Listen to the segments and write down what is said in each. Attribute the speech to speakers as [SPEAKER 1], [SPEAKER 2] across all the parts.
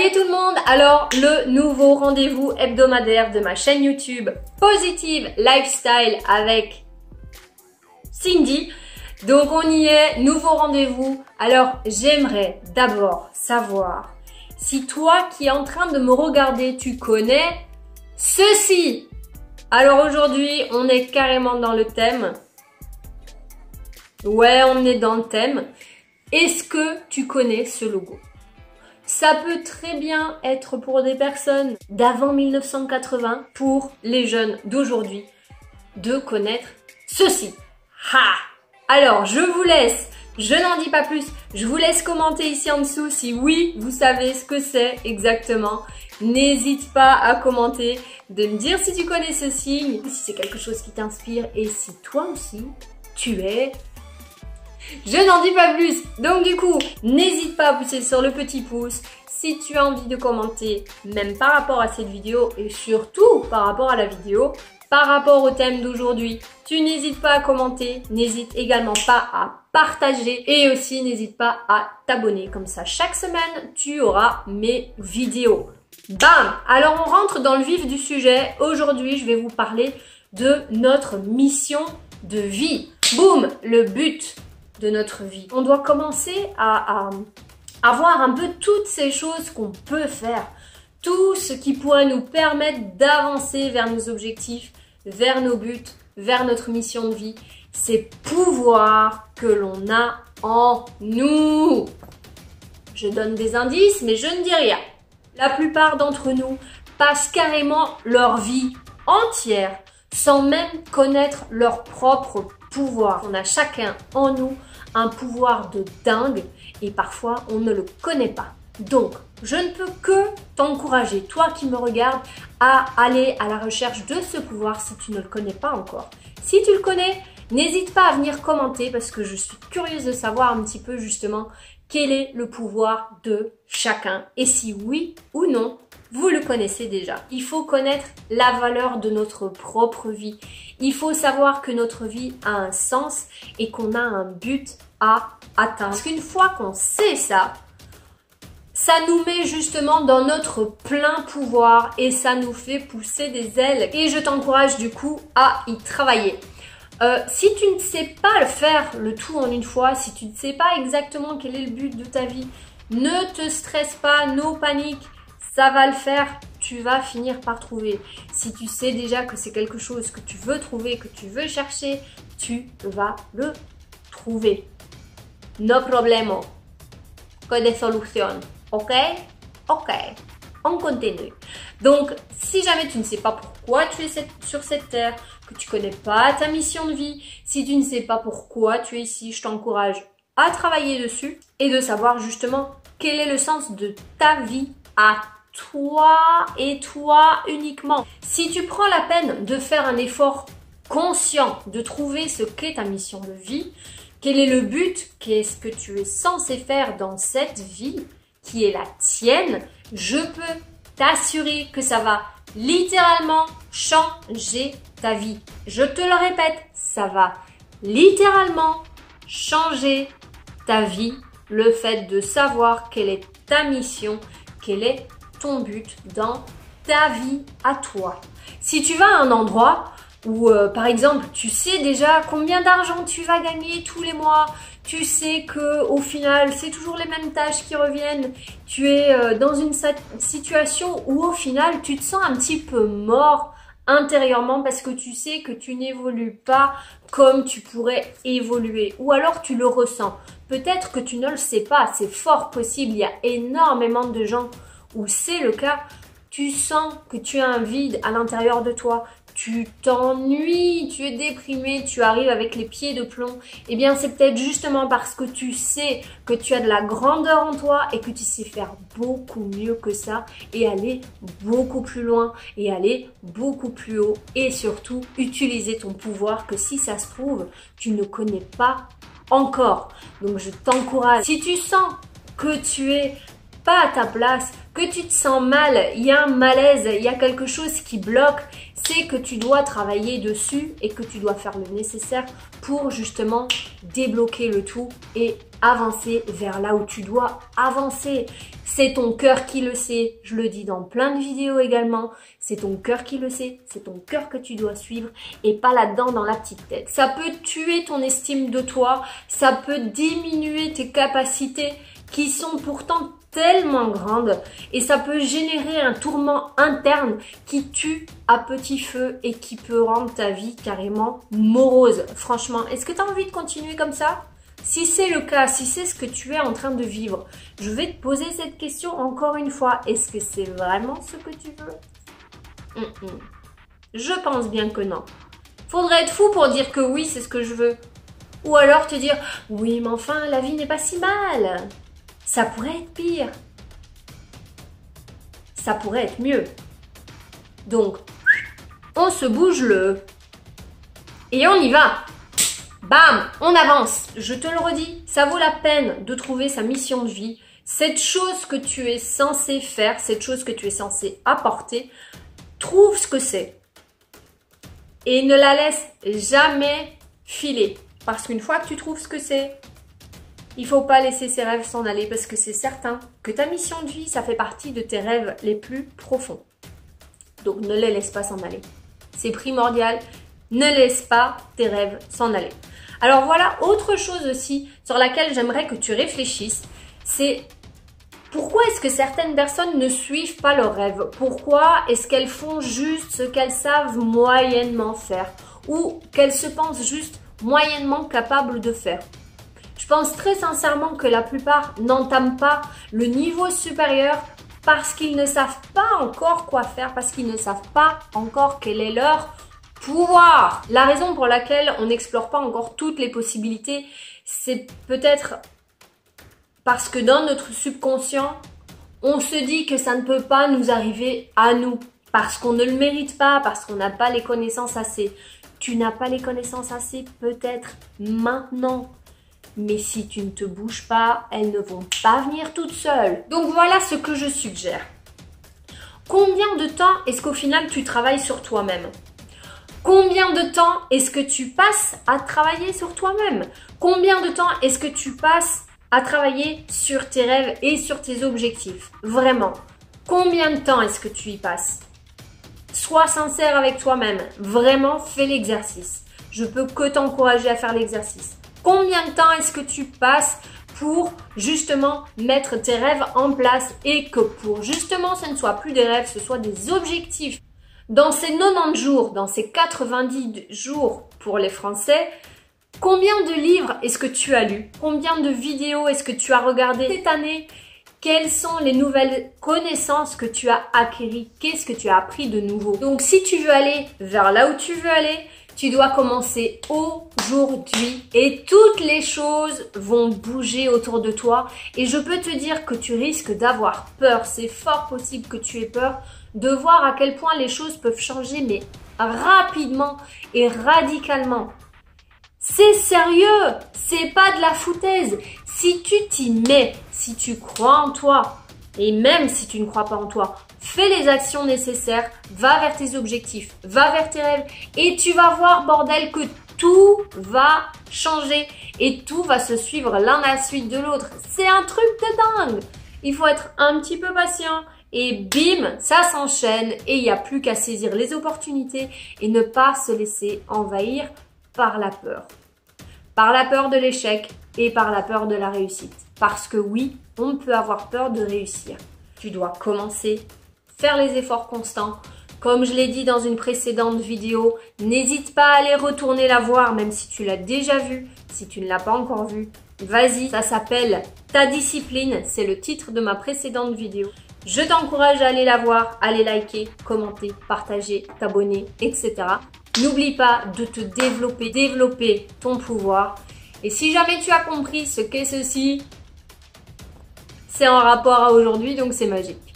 [SPEAKER 1] Salut tout le monde! Alors, le nouveau rendez-vous hebdomadaire de ma chaîne YouTube Positive Lifestyle avec Cindy. Donc on y est, nouveau rendez-vous. Alors, j'aimerais d'abord savoir si toi qui es en train de me regarder, tu connais ceci. Alors aujourd'hui, on est carrément dans le thème. Ouais, on est dans le thème. Est-ce que tu connais ce logo? Ça peut très bien être pour des personnes d'avant 1980, pour les jeunes d'aujourd'hui, de connaître ceci. Ha! Alors, je vous laisse, je n'en dis pas plus, je vous laisse commenter ici en dessous si oui, vous savez ce que c'est exactement. N'hésite pas à commenter, de me dire si tu connais ce signe, si c'est quelque chose qui t'inspire et si toi aussi, tu es... Je n'en dis pas plus. Donc du coup, n'hésite pas à pousser sur le petit pouce si tu as envie de commenter, même par rapport à cette vidéo et surtout par rapport à la vidéo, par rapport au thème d'aujourd'hui. Tu n'hésites pas à commenter, n'hésite également pas à partager et aussi n'hésite pas à t'abonner. Comme ça, chaque semaine, tu auras mes vidéos. Bam! Alors on rentre dans le vif du sujet. Aujourd'hui, je vais vous parler de notre mission de vie. Boum! Le but de notre vie. On doit commencer à voir un peu toutes ces choses qu'on peut faire, tout ce qui pourrait nous permettre d'avancer vers nos objectifs, vers nos buts, vers notre mission de vie, ces pouvoirs que l'on a en nous. Je donne des indices, mais je ne dis rien. La plupart d'entre nous passent carrément leur vie entière sans même connaître leur propre pouvoir. On a chacun en nous un pouvoir de dingue et parfois on ne le connaît pas. Donc, je ne peux que t'encourager, toi qui me regardes, à aller à la recherche de ce pouvoir si tu ne le connais pas encore. Si tu le connais, n'hésite pas à venir commenter parce que je suis curieuse de savoir un petit peu justement quel est le pouvoir de chacun et si oui ou non, vous le connaissez déjà. Il faut connaître la valeur de notre propre vie. Il faut savoir que notre vie a un sens et qu'on a un but à atteindre. Parce qu'une fois qu'on sait ça, ça nous met justement dans notre plein pouvoir et ça nous fait pousser des ailes. Et je t'encourage du coup à y travailler. Si tu ne sais pas le faire le tout en une fois, si tu ne sais pas exactement quel est le but de ta vie, ne te stresse pas, no panique. Ça va le faire, tu vas finir par trouver. Si tu sais déjà que c'est quelque chose que tu veux trouver, que tu veux chercher, tu vas le trouver. No problemo. Que des solutions. Ok? Ok. On continue. Donc, si jamais tu ne sais pas pourquoi tu es sur cette terre, que tu connais pas ta mission de vie, si tu ne sais pas pourquoi tu es ici, je t'encourage à travailler dessus et de savoir justement quel est le sens de ta vie à toi et toi uniquement. Si tu prends la peine de faire un effort conscient, de trouver ce qu'est ta mission de vie, quel est le but, qu'est-ce que tu es censé faire dans cette vie qui est la tienne, je peux t'assurer que ça va littéralement changer ta vie. Je te le répète, ça va littéralement changer ta vie, le fait de savoir quelle est ta mission, quel est ton but dans ta vie à toi. Si tu vas à un endroit où, par exemple, tu sais déjà combien d'argent tu vas gagner tous les mois, tu sais que au final, c'est toujours les mêmes tâches qui reviennent, tu es dans une situation où au final, tu te sens un petit peu mort intérieurement parce que tu sais que tu n'évolues pas comme tu pourrais évoluer ou alors tu le ressens. Peut-être que tu ne le sais pas, c'est fort possible, il y a énormément de gens où c'est le cas, tu sens que tu as un vide à l'intérieur de toi, tu t'ennuies, tu es déprimé, tu arrives avec les pieds de plomb, eh bien c'est peut-être justement parce que tu sais que tu as de la grandeur en toi et que tu sais faire beaucoup mieux que ça et aller beaucoup plus loin et aller beaucoup plus haut et surtout utiliser ton pouvoir que si ça se trouve, tu ne connais pas encore. Donc je t'encourage, si tu sens que tu es pas à ta place, que tu te sens mal, il y a un malaise, il y a quelque chose qui bloque, c'est que tu dois travailler dessus et que tu dois faire le nécessaire pour justement débloquer le tout et avancer vers là où tu dois avancer. C'est ton cœur qui le sait, je le dis dans plein de vidéos également, c'est ton cœur qui le sait, c'est ton cœur que tu dois suivre et pas là-dedans dans la petite tête. Ça peut tuer ton estime de toi, ça peut diminuer tes capacités qui sont pourtant tellement grandes et ça peut générer un tourment interne qui tue à petit feu et qui peut rendre ta vie carrément morose. Franchement, est-ce que tu as envie de continuer comme ça ? Si c'est le cas, si c'est ce que tu es en train de vivre, je vais te poser cette question encore une fois. Est-ce que c'est vraiment ce que tu veux ? Je pense bien que non. Faudrait être fou pour dire que oui, c'est ce que je veux. Ou alors te dire, oui, mais enfin, la vie n'est pas si mal. Ça pourrait être pire. Ça pourrait être mieux. Donc, on se bouge le... Et on y va. Bam, on avance. Je te le redis, ça vaut la peine de trouver sa mission de vie. Cette chose que tu es censé faire, cette chose que tu es censé apporter, trouve ce que c'est. Et ne la laisse jamais filer. Parce qu'une fois que tu trouves ce que c'est, il ne faut pas laisser ses rêves s'en aller parce que c'est certain que ta mission de vie, ça fait partie de tes rêves les plus profonds. Donc ne les laisse pas s'en aller. C'est primordial. Ne laisse pas tes rêves s'en aller. Alors voilà, autre chose aussi sur laquelle j'aimerais que tu réfléchisses, c'est pourquoi est-ce que certaines personnes ne suivent pas leurs rêves? Pourquoi est-ce qu'elles font juste ce qu'elles savent moyennement faire? Ou qu'elles se pensent juste moyennement capables de faire? Je pense très sincèrement que la plupart n'entament pas le niveau supérieur parce qu'ils ne savent pas encore quoi faire, parce qu'ils ne savent pas encore quel est leur pouvoir. La raison pour laquelle on n'explore pas encore toutes les possibilités, c'est peut-être parce que dans notre subconscient, on se dit que ça ne peut pas nous arriver à nous, parce qu'on ne le mérite pas, parce qu'on n'a pas les connaissances assez. Tu n'as pas les connaissances assez peut-être maintenant, mais si tu ne te bouges pas, elles ne vont pas venir toutes seules. Donc voilà ce que je suggère. Combien de temps est-ce qu'au final tu travailles sur toi-même ? Combien de temps est-ce que tu passes à travailler sur toi-même? Combien de temps est-ce que tu passes à travailler sur tes rêves et sur tes objectifs? Vraiment. Combien de temps est-ce que tu y passes? Sois sincère avec toi-même. Vraiment, fais l'exercice. Je peux que t'encourager à faire l'exercice. Combien de temps est-ce que tu passes pour justement mettre tes rêves en place et que pour justement ce ne soit plus des rêves, ce soit des objectifs? Dans ces 90 jours, dans ces 90 jours pour les Français, combien de livres est-ce que tu as lu? Combien de vidéos est-ce que tu as regardé cette année? Quelles sont les nouvelles connaissances que tu as acquises? Qu'est-ce que tu as appris de nouveau? Donc si tu veux aller vers là où tu veux aller, tu dois commencer aujourd'hui et toutes les choses vont bouger autour de toi. Et je peux te dire que tu risques d'avoir peur. C'est fort possible que tu aies peur de voir à quel point les choses peuvent changer, mais rapidement et radicalement. C'est sérieux, c'est pas de la foutaise. Si tu t'y mets, si tu crois en toi, et même si tu ne crois pas en toi, fais les actions nécessaires, va vers tes objectifs, va vers tes rêves, et tu vas voir, bordel, que tout va changer et tout va se suivre l'un à la suite de l'autre. C'est un truc de dingue. Il faut être un petit peu patient. Et bim, ça s'enchaîne et il n'y a plus qu'à saisir les opportunités et ne pas se laisser envahir par la peur. Par la peur de l'échec et par la peur de la réussite. Parce que oui, on peut avoir peur de réussir. Tu dois commencer, faire les efforts constants. Comme je l'ai dit dans une précédente vidéo, n'hésite pas à aller retourner la voir même si tu l'as déjà vue, si tu ne l'as pas encore vue. Vas-y, ça s'appelle Ta discipline, c'est le titre de ma précédente vidéo. Je t'encourage à aller la voir, à aller liker, commenter, partager, t'abonner, etc. N'oublie pas de te développer ton pouvoir. Et si jamais tu as compris ce qu'est ceci, c'est en rapport à aujourd'hui, donc c'est magique.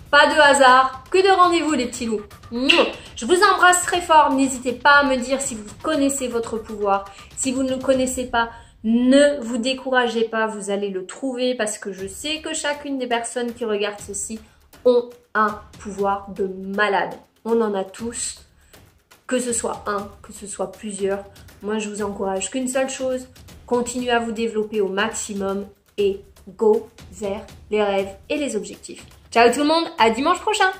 [SPEAKER 1] Pas de hasard, que de rendez-vous les petits loups. Je vous embrasse très fort. N'hésitez pas à me dire si vous connaissez votre pouvoir. Si vous ne le connaissez pas, ne vous découragez pas, vous allez le trouver parce que je sais que chacune des personnes qui regardent ceci ont un pouvoir de malade. on en a tous, que ce soit un, que ce soit plusieurs. Moi, je vous encourage qu'une seule chose, continuez à vous développer au maximum et go vers les rêves et les objectifs. Ciao tout le monde, à dimanche prochain!